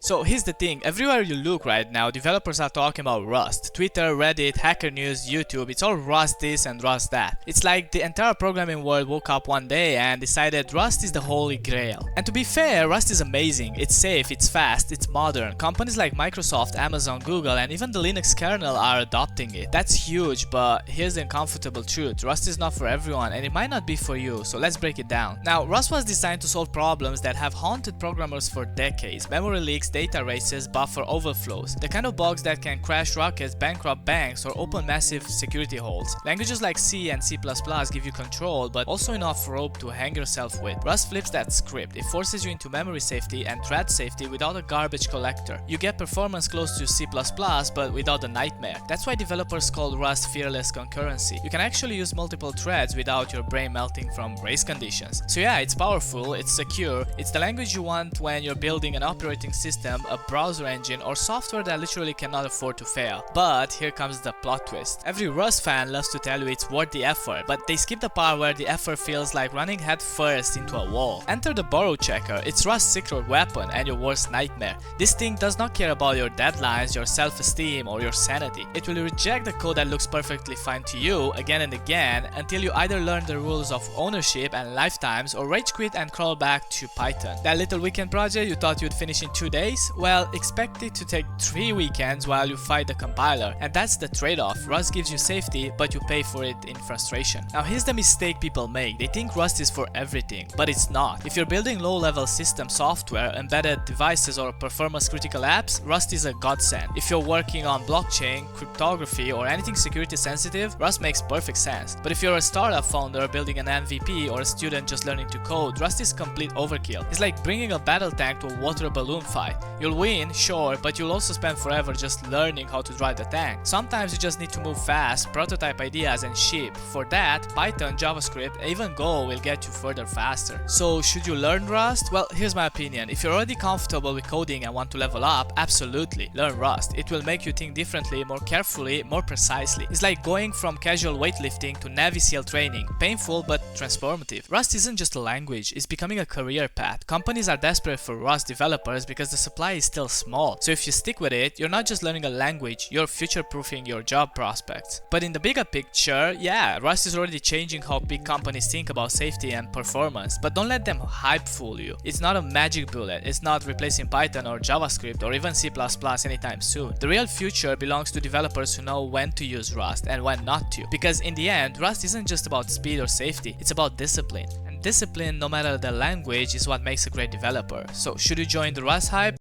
So here's the thing, everywhere you look right now, developers are talking about Rust. Twitter, Reddit, Hacker News, YouTube, it's all Rust this and Rust that. It's like the entire programming world woke up one day and decided Rust is the holy grail. And to be fair, Rust is amazing, it's safe, it's fast, it's modern. Companies like Microsoft, Amazon, Google, and even the Linux kernel are adopting it. That's huge, but here's the uncomfortable truth. Rust is not for everyone and it might not be for you, so let's break it down. Now, Rust was designed to solve problems that have haunted programmers for decades. Memory leaks, data races, buffer overflows. The kind of bugs that can crash rockets, bankrupt banks, or open massive security holes. Languages like C and C++ give you control, but also enough rope to hang yourself with. Rust flips that script. It forces you into memory safety and thread safety without a garbage collector. You get performance close to C++, but without the nightmare. That's why developers call Rust fearless concurrency. You can actually use multiple threads without your brain melting from race conditions. So yeah, it's powerful, it's secure, it's the language you want when you're building an operating system, a browser engine, or software that literally cannot afford to fail. But here comes the plot twist. Every Rust fan loves to tell you it's worth the effort, but they skip the part where the effort feels like running head first into a wall. Enter the borrow checker. It's Rust's secret weapon and your worst nightmare. This thing does not care about your deadlines, your self-esteem, or your sanity. It will reject the code that looks perfectly fine to you again and again until you either learn the rules of ownership and lifetimes or rage quit and crawl back to Python. That little weekend project you thought you'd finish in 2 days? Well, expect it to take 3 weekends while you fight the compiler. And that's the trade-off. Rust gives you safety, but you pay for it in frustration. Now here's the mistake people make. They think Rust is for everything, but it's not. If you're building low-level system software, embedded devices, or performance-critical apps, Rust is a godsend. If you're working on blockchain, cryptography, or anything security sensitive, Rust makes perfect sense. But if you're a startup founder building an MVP or a student just learning to code, Rust is complete overkill. It's like bringing a battle tank to a water balloon fight. You'll win, sure, but you'll also spend forever just learning how to drive the tank. Sometimes you just need to move fast, prototype ideas, and ship. For that, Python, JavaScript, even Go will get you further faster. So should you learn Rust? Well, here's my opinion. If you're already comfortable with coding and want to level up, absolutely, learn Rust. It will make you think differently, more carefully, more precisely. It's like going from casual weightlifting to Navy SEAL training. Painful but transformative. Rust isn't just a language, it's becoming a career path. Companies are desperate for Rust developers because the supply is still small. So if you stick with it, you're not just learning a language, you're future-proofing your job prospects. But in the bigger picture, yeah, Rust is already changing how big companies think about safety and performance. But don't let them hype fool you. It's not a magic bullet. It's not replacing Python or JavaScript or even C++ anytime soon. The real future belongs to developers who know when to use Rust and when not to. Because in the end, Rust isn't just about speed or safety, it's about discipline. And discipline, no matter the language, is what makes a great developer. So should you join the Rust hype?